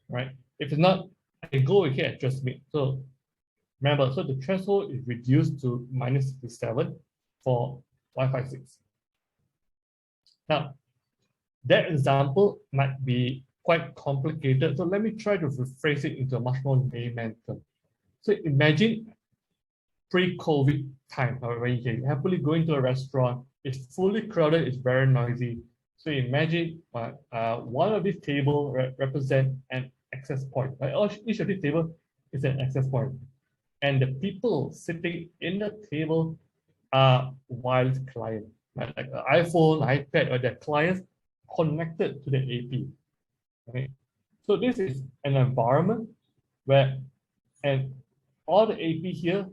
right? If it's not, I can go here and transmit. So remember, so the threshold is reduced to -67 for Wi-Fi 6. Now, that example might be quite complicated. So let me try to rephrase it into a much more layman term. So imagine pre-COVID time, when you happily go into a restaurant, it's fully crowded, it's very noisy. So imagine one of these tables represent an access point. Right? Each of these tables is an access point. And the people sitting in the table are wireless clients, right? Like an iPhone, iPad, or their clients connected to the AP. Right? So this is an environment where and all the AP here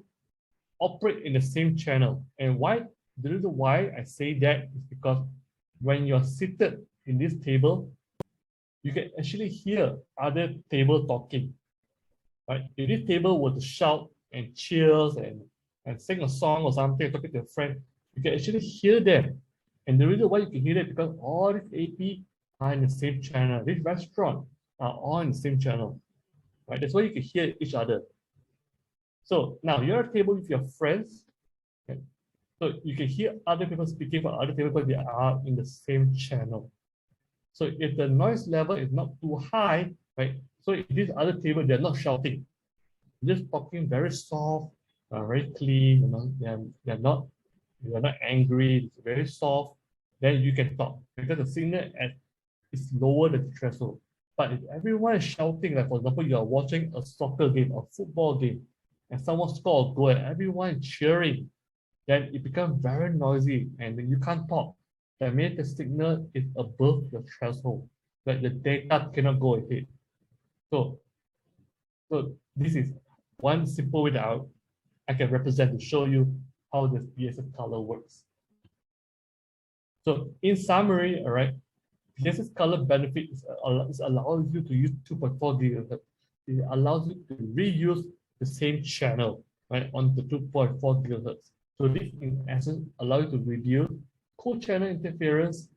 operate in the same channel. And why? The reason why I say that is because when you're seated in this table, you can actually hear other table talking. Right? If this table were to shout and cheers and sing a song or something, talking to a friend, you can actually hear them. And the reason why you can hear that is because all these AP are in the same channel. This restaurant are all in the same channel. Right? That's why you can hear each other. So now you're at a table with your friends. Okay? So you can hear other people speaking from other tables because they are in the same channel. So if the noise level is not too high, right? So if this other table, they're not shouting, they're just talking very soft, very clean, you know, they're not angry, it's very soft, then you can talk because the signal is lower than the threshold. But if everyone is shouting, like for example, you are watching a soccer game or football game, and someone scores a goal and everyone is cheering, then it becomes very noisy and then you can't talk. That means the signal is above the threshold, that the data cannot go ahead. So this is one simple way that I can represent to show you how this BSS color works. So in summary, all right, BSS color benefit allows you to use 2.4 gigahertz. It allows you to reuse the same channel, right, on the 2.4 gigahertz. So this, in essence, allows you to reduce co-channel interference,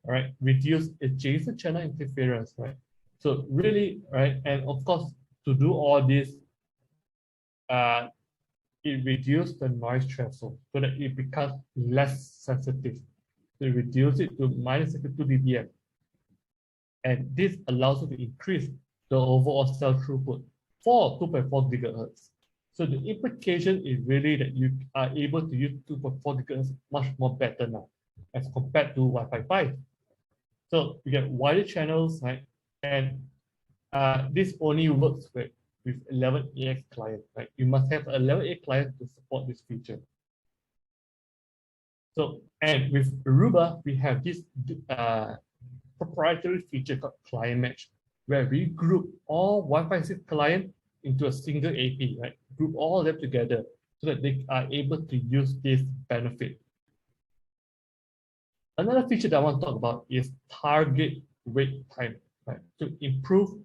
all right, reduce adjacent channel interference, right? So really, right, and of course, to do all this, it reduces the noise threshold so that it becomes less sensitive. So it reduces it to -62 dBm. And this allows you to increase the overall cell throughput for 2.4 gigahertz. So the implication is really that you are able to use 2.4 gigahertz much more better now as compared to Wi-Fi 5. So you get wider channels, right? And this only works with 11AX client, right? You must have an 11A client to support this feature. So, and with Aruba, we have this proprietary feature called client match, where we group all Wi-Fi 6 clients into a single AP, right? Group all of them together so that they are able to use this benefit. Another feature that I want to talk about is target wait time, right? To improve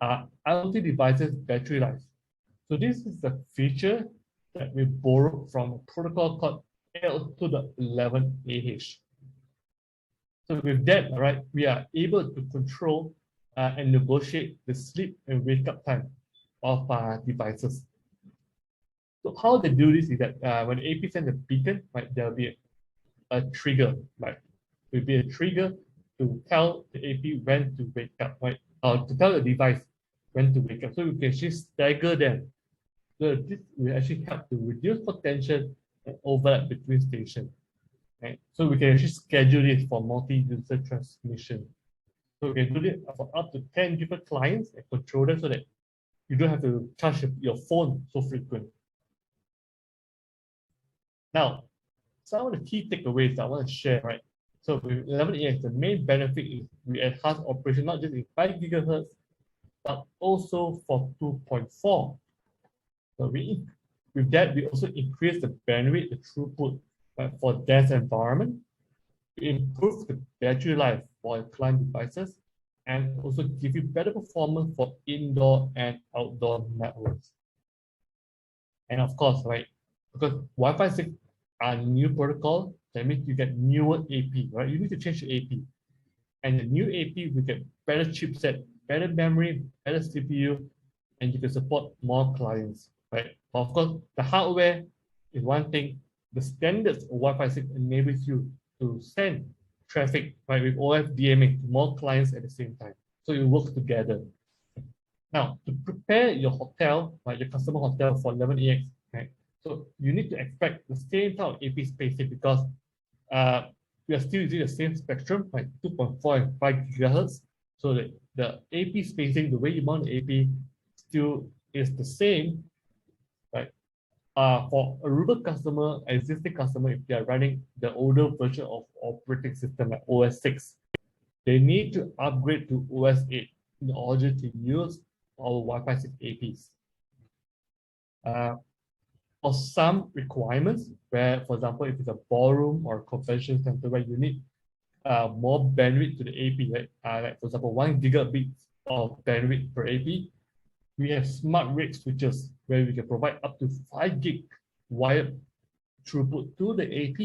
IoT devices battery life. So this is the feature that we borrowed from a protocol called L2.11AH. So with that, right, we are able to control and negotiate the sleep and wake up time of devices. So how they do this is that when the AP sends a beacon, right, there'll be a trigger, right? Will be a trigger to tell the AP when to wake up, right? Or to tell the device when to wake up. So we can actually stagger them. So this will actually help to reduce potential and overlap between stations. Right? So we can actually schedule it for multi-user transmission. So we can do it for up to 10 different clients and control them so that you don't have to charge your phone so frequent. Now, some of the key takeaways that I want to share, right? So with 11AX, the main benefit is we enhance operation not just in 5 gigahertz, but also for 2.4. So with that, we also increase the bandwidth, the throughput for dense environment, improve the battery life for client devices, and also give you better performance for indoor and outdoor networks. And of course, right, because Wi-Fi 6 are new protocol, that means you get newer AP, right? You need to change the AP. And the new AP, we get better chipset better memory, better CPU, and you can support more clients, right? Of course, the hardware is one thing. The standards of Wi-Fi 6 enables you to send traffic, right, with OFDMA to more clients at the same time. So it works together. Now, to prepare your hotel, right, your customer hotel for 11EX, right? So you need to expect the same type of AP spacing because we are still using the same spectrum, like 2.4 and 5 gigahertz. So the AP spacing, the way you mount the AP still is the same, right? For Aruba customer, existing customer, if they are running the older version of operating system like OS 6, they need to upgrade to OS 8 in order to use our Wi-Fi 6 APs. For some requirements, where, for example, if it's a ballroom or a convention center where you need more bandwidth to the AP, right? Like, for example, 1 gigabit of bandwidth per AP, we have smart rate switches where we can provide up to 5 gig wired throughput to the AP.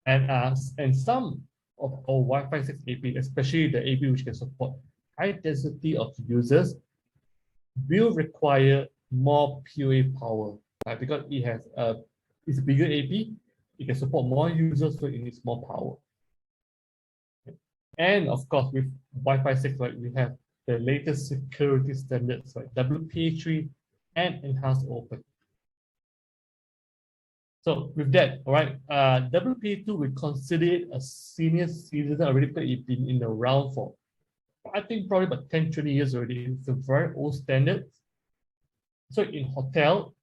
And some of our Wi-Fi 6 AP, especially the AP which can support high density of users, will require more PoE power, right? Because it's a bigger AP, it can support more users, so it needs more power. And of course, with Wi-Fi 6, right, we have the latest security standards, like WPA3 and enhanced open. So with that, all right, WPA2, we consider it a senior citizen already, but it's been in the round for, I think, probably about 10, 20 years already. It's a very old standard. So in hotel,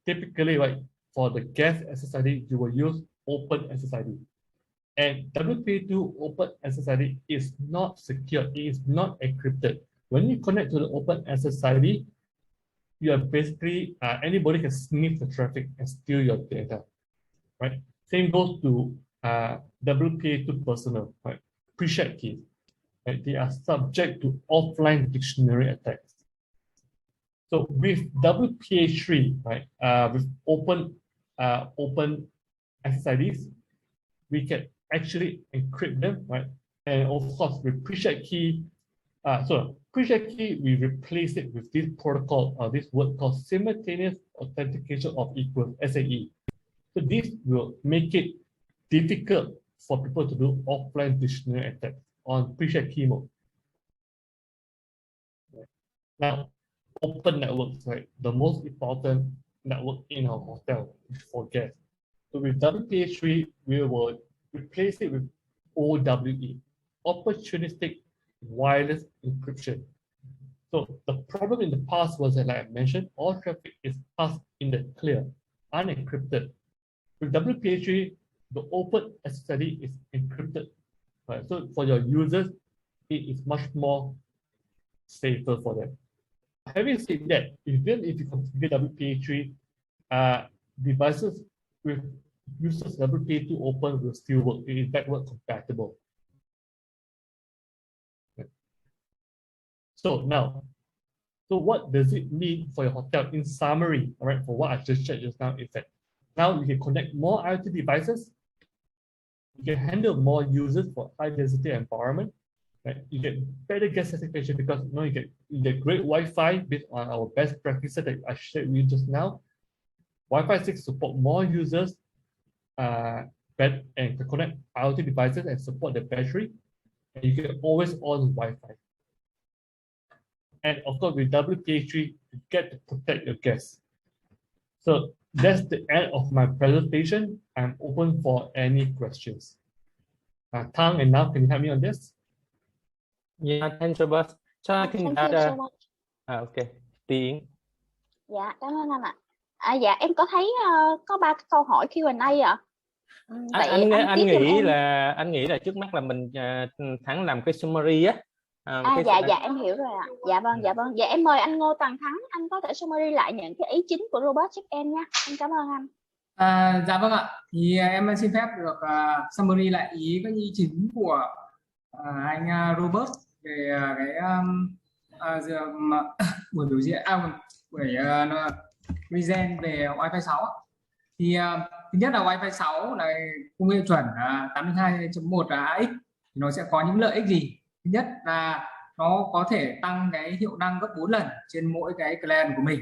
typically, right, for the guest SSID, you will use open SSID. And WPA2 open SSID is not secure. It is not encrypted. When you connect to the open SSID, you are basically, anybody can sniff the traffic and steal your data, right? Same goes to WPA2 personal, right? Pre-shared keys, right? They are subject to offline dictionary attacks. So with WPA3, right, with open SSIDs, we can actually encrypt them, right? And of course, with pre-shared key, pre-shared key, we replace it with this protocol, this word called simultaneous authentication of equals, SAE. So this will make it difficult for people to do offline dictionary attacks on pre-shared key mode. Now, open networks, right? The most important network in our hotel for guests. So with WPA3, we will replace it with OWE, opportunistic wireless encryption. So the problem in the past was that, like I mentioned, all traffic is passed in the clear, unencrypted. With WPA3, the open SSID is encrypted. Right? So for your users, it is much more safer for them. Having said that, even if you configure WPA3, devices with users WPA2 open will still work. It is backward compatible. Okay. So now, so what does it mean for your hotel? In summary, all right, for what I just shared just now, is that now you can connect more IoT devices. You can handle more users for high density environment. Right? You get better guest satisfaction because you get great Wi-Fi based on our best practices that I shared with you just now. Wi-Fi 6 support more users and can connect IoT devices and support the battery. And you can always on Wi-Fi. And of course, with WPA3, you get to protect your guests. So that's the end of my presentation. I'm open for any questions. Thảo and Nam, can you help me on this? Yeah, thanks Robert. So Thank you so much. Okay, Tiến. Dạ, cảm ơn anh ạ. Dạ, em có thấy có 3 câu hỏi Q&A ạ. Anh nghĩ là trước mắt là mình Thắng làm cái summary á. Dạ em hiểu rồi ạ. Dạ vâng. Dạ em mời anh Ngô Toàn Thắng, anh có thể summary lại những cái ý chính của robot check-in nha. Em cảm ơn anh. Dạ vâng ạ. Thì em xin phép được summary lại các ý chính của anh Robert về buổi biểu diễn buổi present về Wi-Fi 6. Thì thứ nhất là Wi-Fi 6 là công nghệ chuẩn 82.1 AX, thì nó sẽ có những lợi ích gì? Thứ nhất là nó có thể tăng cái hiệu năng gấp 4 lần trên mỗi cái client của mình,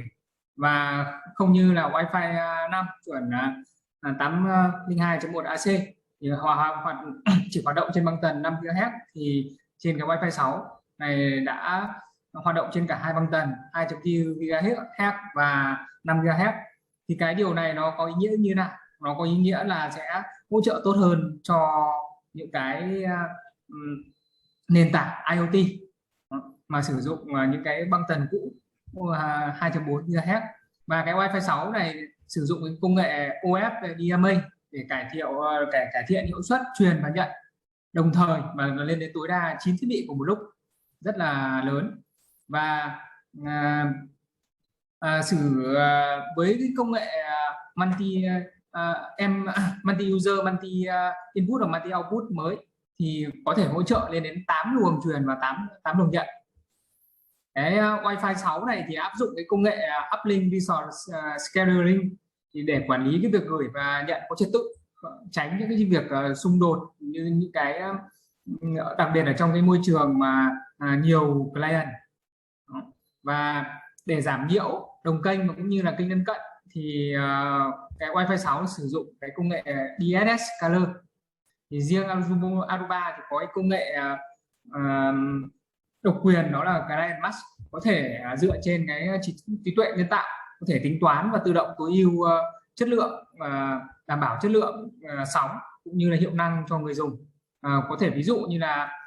và không như là Wi-Fi 5 chuẩn 802.1 AC thì chỉ hoạt động trên băng tần 5 GHz, thì trên cái Wi-Fi 6 này đã hoạt động trên cả hai băng tần 2.4 GHz và 5 GHz. Thì cái điều này nó có ý nghĩa như nào? Nó có ý nghĩa là sẽ hỗ trợ tốt hơn cho những cái nền tảng IoT mà sử dụng những cái băng tần cũ 2.4 GHz. Và cái Wi-Fi 6 này sử dụng cái công nghệ OFDMA để cải thiện hiệu suất truyền và nhận đồng thời và lên đến tối đa 9 thiết bị cùng một lúc, rất là lớn. Và với cái công nghệ multi user, multi input và multi output mới thì có thể hỗ trợ lên đến 8 luồng truyền và 8 luồng nhận. Cái Wi-Fi 6 này thì áp dụng cái công nghệ uplink resource scheduling thì để quản lý cái việc gửi và nhận có trật tự, tránh những cái việc xung đột như những cái đặc biệt ở trong cái môi trường mà nhiều client. Và để giảm nhiễu đồng kênh và cũng như là kênh lân cận thì cái Wi-Fi 6 sử dụng cái công nghệ DSS Scaler. Thì riêng Aruba thì có cái công nghệ độc quyền, đó là Client Mask, có thể dựa trên cái trí tuệ nhân tạo có thể tính toán và tự động tối ưu chất lượng, đảm bảo chất lượng sóng cũng như là hiệu năng cho người dùng. Có thể ví dụ như là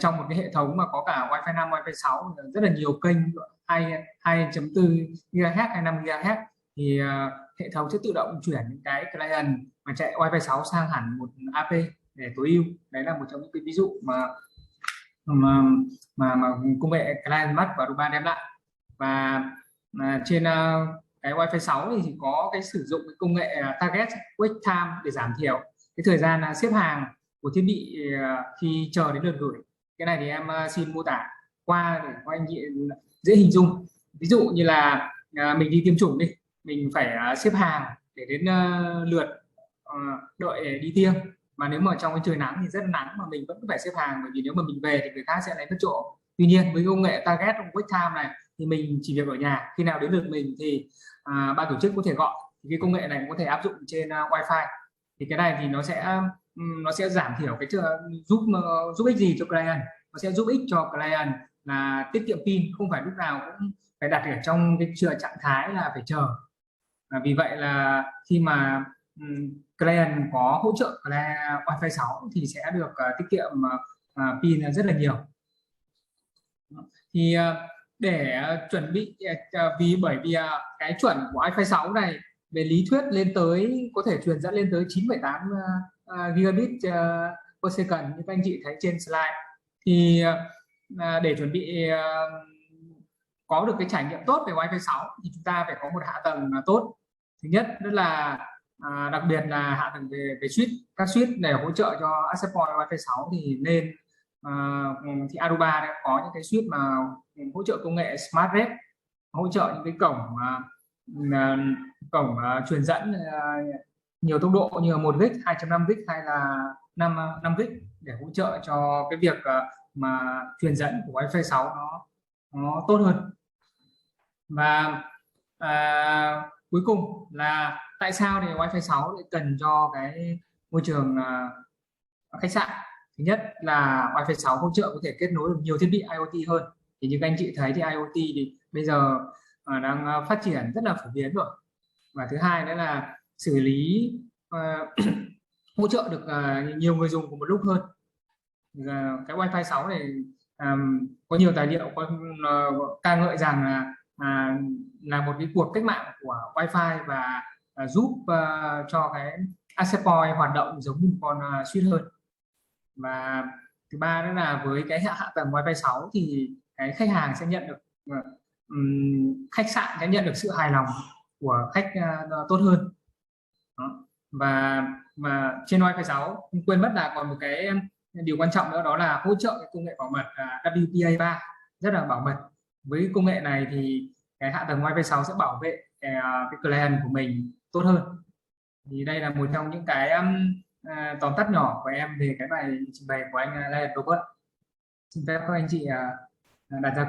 trong một cái hệ thống mà có cả Wi-Fi 5, Wi-Fi 6 rất là nhiều kênh 2.4 GHz hay 5 GHz thì hệ thống sẽ tự động chuyển những cái client mà chạy Wi-Fi 6 sang hẳn một AP để tối ưu. Đấy là một trong những cái ví dụ mà công nghệ Client Mask và Aruba đem lại. Và trên cái Wi-Fi 6 thì có cái sử dụng cái công nghệ Target Wait Time để giảm thiểu cái thời gian xếp hàng của thiết bị khi chờ đến lượt gửi. Cái này thì em xin mô tả qua để các anh chị dễ hình dung. Ví dụ như là mình đi tiêm chủng đi, mình phải xếp hàng để đến lượt đợi để đi tiêm, mà nếu mà trong cái trời nắng thì rất là nắng mà mình vẫn phải xếp hàng, bởi vì nếu mà mình về thì người khác sẽ lấy mất chỗ. Tuy nhiên với công nghệ Target Wait Time này thì mình chỉ việc ở nhà, khi nào đến lượt mình thì ban tổ chức có thể gọi. Thì cái công nghệ này cũng có thể áp dụng trên Wi-Fi. Thì cái này thì nó sẽ giảm thiểu cái giúp ích gì cho client, nó sẽ giúp ích cho client là tiết kiệm pin, không phải lúc nào cũng phải đặt ở trong cái trạng thái là phải chờ. Vì vậy là khi mà client có hỗ trợ Wi-Fi 6 thì sẽ được tiết kiệm pin rất là nhiều. Thì để chuẩn bị bởi vì cái chuẩn của Wi-Fi 6 này về lý thuyết lên tới có thể truyền dẫn lên tới 9,8 gigabit per second như các anh chị thấy trên slide. Thì để chuẩn bị có được cái trải nghiệm tốt về Wi-Fi 6 thì chúng ta phải có một hạ tầng tốt. Thứ nhất đó là đặc biệt là hạ tầng về switch, các switch để hỗ trợ cho access point Wi-Fi 6 thì nên thì Aruba đã có những cái switch mà hỗ trợ công nghệ Smart Red, hỗ trợ những cái cổng truyền dẫn nhiều tốc độ như 1 gig, 2.5 gig hay là 5 gig để hỗ trợ cho cái việc mà truyền dẫn của Wi-Fi 6 nó tốt hơn. Và cuối cùng là tại sao thì Wi-Fi 6 lại cần cho cái môi trường khách sạn. Thứ nhất là Wi-Fi 6 hỗ trợ có thể kết nối được nhiều thiết bị IoT hơn. Thì như các anh chị thấy thì IoT thì bây giờ đang phát triển rất là phổ biến rồi. Và thứ hai nữa là xử lý hỗ trợ được nhiều người dùng cùng một lúc hơn. Cái Wi-Fi 6 này có nhiều tài liệu ca ngợi rằng là một cái cuộc cách mạng của Wi-Fi và giúp cho cái access point hoạt động giống như một con switch hơn. Và thứ ba nữa là với cái hạ tầng Wi-Fi 6 thì cái khách hàng sẽ nhận được khách sạn sẽ nhận được sự hài lòng của khách tốt hơn. Đó. Và trên Wi-Fi 6 không quên mất là còn một cái điều quan trọng nữa, đó là hỗ trợ cái công nghệ bảo mật WPA 3 rất là bảo mật. Với công nghệ này thì cái hạ tầng Wi-Fi 6 sẽ bảo vệ cái client của mình tốt hơn. Thì đây là một trong những cái tóm tắt nhỏ của em về cái bài trình bày của anh Lion Robert. Xin phép các anh chị đặt ra